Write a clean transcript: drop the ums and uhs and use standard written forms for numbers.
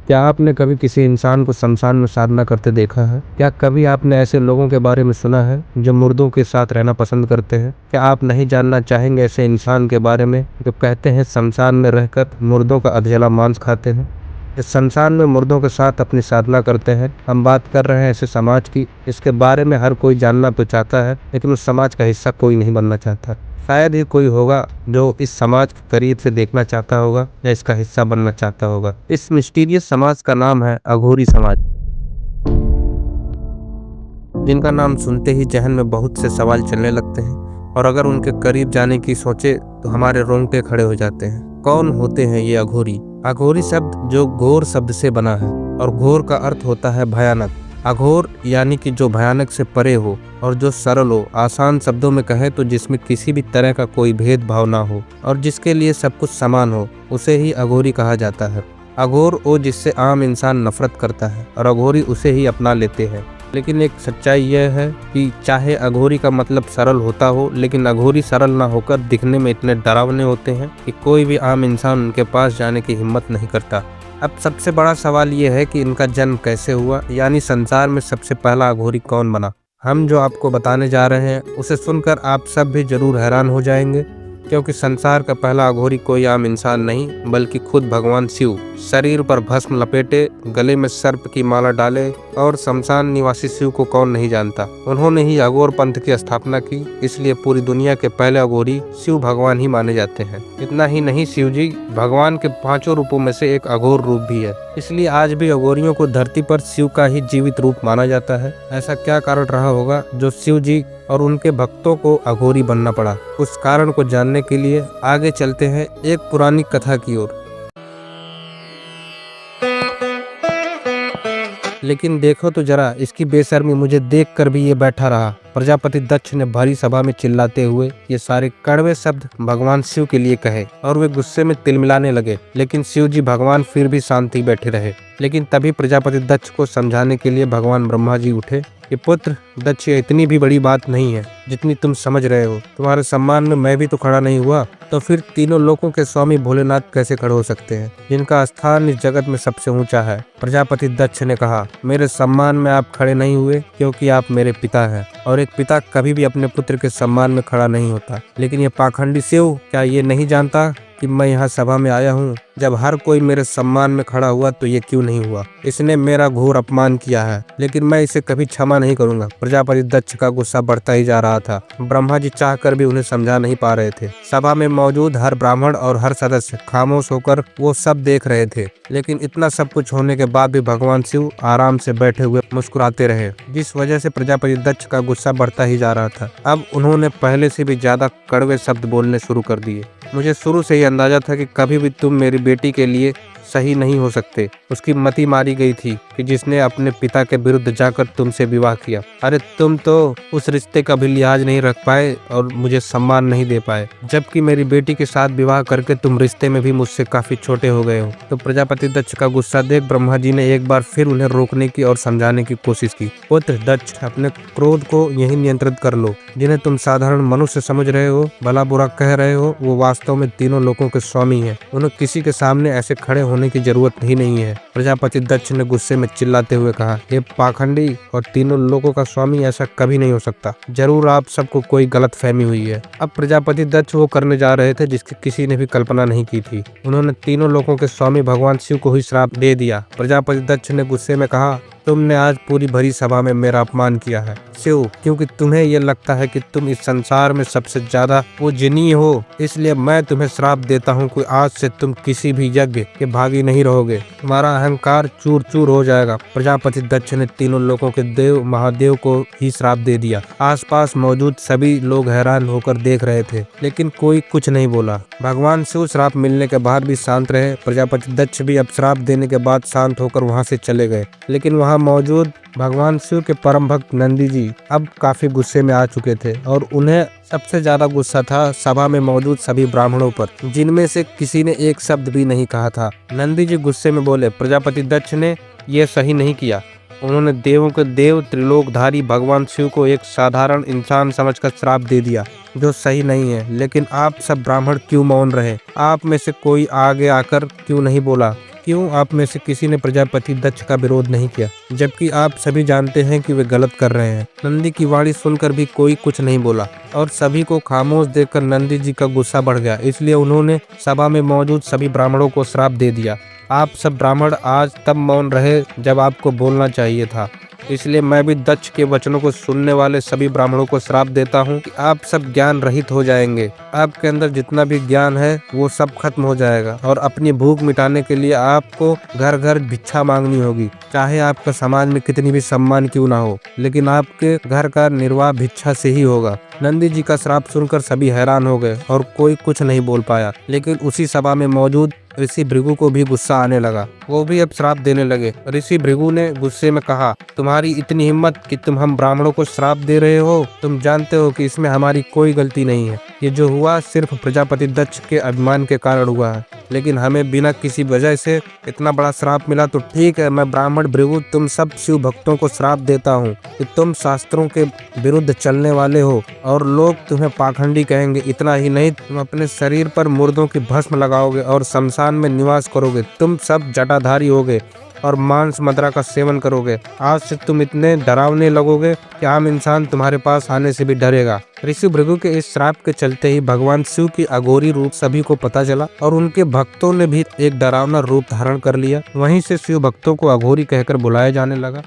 क्या आपने कभी किसी इंसान को शमशान में साधना करते देखा है? क्या कभी आपने ऐसे लोगों के बारे में सुना है जो मुर्दों के साथ रहना पसंद करते हैं? क्या आप नहीं जानना चाहेंगे ऐसे इंसान के बारे में जो कहते हैं शमशान में रहकर मुर्दों का अधजला मांस खाते हैं, इस शमशान में मुर्दों के साथ अपनी साधना करते हैं? हम बात कर रहे हैं ऐसे समाज की, इसके बारे में हर कोई जानना तो चाहता है लेकिन उस समाज का हिस्सा कोई नहीं बनना चाहता। शायद ही कोई होगा जो इस समाज को करीब से देखना चाहता होगा या इसका हिस्सा बनना चाहता होगा। इस मिस्टीरियस समाज का नाम है अघोरी समाज, जिनका नाम सुनते ही जहन में बहुत से सवाल चलने लगते हैं और अगर उनके करीब जाने की सोचे तो हमारे रोंगटे खड़े हो जाते हैं। कौन होते हैं ये अघोरी? अघोरी शब्द जो घोर शब्द से बना है और घोर का अर्थ होता है भयानक। अघोर यानी कि जो भयानक से परे हो और जो सरल हो, आसान शब्दों में कहे तो जिसमें किसी भी तरह का कोई भेदभाव ना हो और जिसके लिए सब कुछ समान हो, उसे ही अघोरी कहा जाता है। अघोर वो जिससे आम इंसान नफरत करता है और अघोरी उसे ही अपना लेते हैं। लेकिन एक सच्चाई यह है कि चाहे अघोरी का मतलब सरल होता हो, लेकिन अघोरी सरल ना होकर दिखने में इतने डरावने होते हैं कि कोई भी आम इंसान उनके पास जाने की हिम्मत नहीं करता। अब सबसे बड़ा सवाल ये है कि इनका जन्म कैसे हुआ, यानी संसार में सबसे पहला अघोरी कौन बना। हम जो आपको बताने जा रहे हैं उसे सुनकर आप सब भी जरूर हैरान हो जाएंगे, क्योंकि संसार का पहला अघोरी कोई आम इंसान नहीं बल्कि खुद भगवान शिव, शरीर पर भस्म लपेटे, गले में सर्प की माला डाले और शमशान निवासी शिव को कौन नहीं जानता। उन्होंने ही अघोर पंथ की स्थापना की, इसलिए पूरी दुनिया के पहले अघोरी शिव भगवान ही माने जाते हैं। इतना ही नहीं, शिव जी भगवान के 5 रूपों में से एक अघोर रूप भी है, इसलिए आज भी अघोरियों को धरती पर शिव का ही जीवित रूप माना जाता है। ऐसा क्या कारण रहा होगा जो शिव जी और उनके भक्तों को अघोरी बनना पड़ा? उस कारण को जानने के लिए आगे चलते हैं एक पुरानी कथा की ओर। लेकिन देखो तो जरा इसकी बेशर्मी, मुझे देखकर भी ये बैठा रहा। प्रजापति दक्ष ने भारी सभा में चिल्लाते हुए ये सारे कड़वे शब्द भगवान शिव के लिए कहे और वे गुस्से में तिलमिलाने लगे, लेकिन शिव जी भगवान फिर भी शांति बैठे रहे। लेकिन तभी प्रजापति दक्ष को समझाने के लिए भगवान ब्रह्मा जी उठे कि पुत्र दक्ष, ये इतनी भी बड़ी बात नहीं है जितनी तुम समझ रहे हो। तुम्हारे सम्मान में मैं भी तो खड़ा नहीं हुआ, तो फिर तीनों लोकों के स्वामी भोलेनाथ कैसे खड़े हो सकते हैं, जिनका स्थान इस जगत में सबसे ऊंचा है। प्रजापति दक्ष ने कहा, मेरे सम्मान में आप खड़े नहीं हुए क्योंकि आप मेरे पिता हैं और एक पिता कभी भी अपने पुत्र के सम्मान में खड़ा नहीं होता। लेकिन ये पाखंडी शिव क्या ये नहीं जानता कि मैं यहाँ सभा में आया हूँ? जब हर कोई मेरे सम्मान में खड़ा हुआ तो ये क्यों नहीं हुआ? इसने मेरा घोर अपमान किया है, लेकिन मैं इसे कभी क्षमा नहीं करूंगा। प्रजापति दक्ष का गुस्सा बढ़ता ही जा रहा था। ब्रह्मा जी चाहकर भी उन्हें समझा नहीं पा रहे थे। सभा में मौजूद हर ब्राह्मण और हर सदस्य खामोश होकर वो सब देख रहे थे। लेकिन इतना सब कुछ होने के बाद भी भगवान शिव आराम से बैठे हुए मुस्कुराते रहे, जिस वजह से प्रजापति दक्ष का गुस्सा बढ़ता ही जा रहा था। अब उन्होंने पहले से भी ज्यादा कड़वे शब्द बोलने शुरू कर दिए। मुझे शुरू से ही अंदाजा था कि कभी भी तुम मेरी बेटी के लिए सही नहीं हो सकते। उसकी मति मारी गई थी कि जिसने अपने पिता के विरुद्ध जाकर तुमसे विवाह किया। अरे तुम तो उस रिश्ते का भी लिहाज नहीं रख पाए और मुझे सम्मान नहीं दे पाए, जबकि मेरी बेटी के साथ विवाह करके तुम रिश्ते में भी मुझसे काफी छोटे हो गए हो। तो प्रजापति दक्ष का गुस्सा देख ब्रह्मा जी ने एक बार फिर उन्हें रोकने की और समझाने की कोशिश की। पुत्र दक्ष, अपने क्रोध को यही नियंत्रित कर लो। जिन्हें तुम साधारण मनुष्य समझ रहे हो, भला बुरा कह रहे हो, वो वास्तव में तीनों लोगों के स्वामी है। उन्हें किसी के सामने ऐसे खड़े होने की जरूरत ही नहीं है। प्रजापति दक्ष ने गुस्से में चिल्लाते हुए कहा, ये पाखंडी और तीनों लोगों का स्वामी, ऐसा कभी नहीं हो सकता। जरूर आप सबको कोई गलत फहमी हुई है। अब प्रजापति दक्ष वो करने जा रहे थे जिसकी किसी ने भी कल्पना नहीं की थी। उन्होंने तीनों लोगों के स्वामी भगवान शिव को ही श्राप दे दिया। प्रजापति दक्ष ने गुस्से में कहा, तुमने आज पूरी भरी सभा में मेरा अपमान किया है शिव, क्योंकि तुम्हें यह लगता है कि तुम इस संसार में सबसे ज्यादा पूजनीय हो, इसलिए मैं तुम्हें श्राप देता हूँ कि आज से तुम किसी भी यज्ञ के भागी नहीं रहोगे। तुम्हारा अहंकार चूर चूर हो जाएगा। प्रजापति दक्ष ने तीनों लोगों के देव महादेव को ही श्राप दे दिया। आसपास मौजूद सभी लोग हैरान होकर देख रहे थे, लेकिन कोई कुछ नहीं बोला। भगवान शिव श्राप मिलने के बाद भी शांत रहे। प्रजापति दक्ष भी अब श्राप देने के बाद शांत होकर वहां से चले गए। लेकिन वहां मौजूद भगवान शिव के परम भक्त नंदी जी अब काफी गुस्से में आ चुके थे और उन्हें सबसे ज्यादा गुस्सा था सभा में मौजूद सभी ब्राह्मणों पर, जिनमें से किसी ने एक शब्द भी नहीं कहा था। नंदी जी गुस्से में बोले, प्रजापति दक्ष ने यह सही नहीं किया। उन्होंने देवों के देव त्रिलोकधारी भगवान शिव को एक साधारण इंसान समझकर श्राप दे दिया, जो सही नहीं है। लेकिन आप सब ब्राह्मण क्यों मौन रहे? आप में से कोई आगे आकर क्यों नहीं बोला क्यों आप में से किसी ने प्रजापति दक्ष का विरोध नहीं किया, जबकि आप सभी जानते हैं कि वे गलत कर रहे हैं। नंदी की वाणी सुनकर भी कोई कुछ नहीं बोला और सभी को खामोश देखकर नंदी जी का गुस्सा बढ़ गया। इसलिए उन्होंने सभा में मौजूद सभी ब्राह्मणों को श्राप दे दिया। आप सब ब्राह्मण आज तब मौन रहे जब आपको बोलना चाहिए था, इसलिए मैं भी दक्ष के वचनों को सुनने वाले सभी ब्राह्मणों को श्राप देता हूँ कि आप सब ज्ञान रहित हो जाएंगे। आपके अंदर जितना भी ज्ञान है वो सब खत्म हो जाएगा और अपनी भूख मिटाने के लिए आपको घर घर भिक्षा मांगनी होगी। चाहे आपका समाज में कितनी भी सम्मान क्यों ना हो, लेकिन आपके घर का निर्वाह भिक्षा से ही होगा। नंदी जी का श्राप सुनकर सभी हैरान हो गए और कोई कुछ नहीं बोल पाया। लेकिन उसी सभा में मौजूद ऋषि भृगु को भी गुस्सा आने लगा। वो भी अब श्राप देने लगे। ऋषि भृगु ने गुस्से में कहा, तुम्हारी इतनी हिम्मत कि तुम हम ब्राह्मणों को श्राप दे रहे हो? तुम जानते हो कि इसमें हमारी कोई गलती नहीं है। ये जो हुआ सिर्फ प्रजापति दक्ष के अभिमान के कारण हुआ है, लेकिन हमें बिना किसी वजह से इतना बड़ा श्राप मिला तो ठीक है, मैं ब्राह्मण भृगु तुम सब शिव भक्तों को श्राप देता हूँ कि तुम शास्त्रों के विरुद्ध चलने वाले हो और लोग तुम्हें पाखंडी कहेंगे। इतना ही नहीं, तुम अपने शरीर पर मुर्दों की भस्म लगाओगे और शमशान में निवास करोगे। तुम सब जटाधारी होगे और मांस मदिरा का सेवन करोगे। आज से तुम इतने डरावने लगोगे कि आम इंसान तुम्हारे पास आने से भी डरेगा। ऋषि भृगु के इस श्राप के चलते ही भगवान शिव की अघोरी रूप सभी को पता चला और उनके भक्तों ने भी एक डरावना रूप धारण कर लिया। वहीं से शिव भक्तों को अघोरी कहकर बुलाया जाने लगा।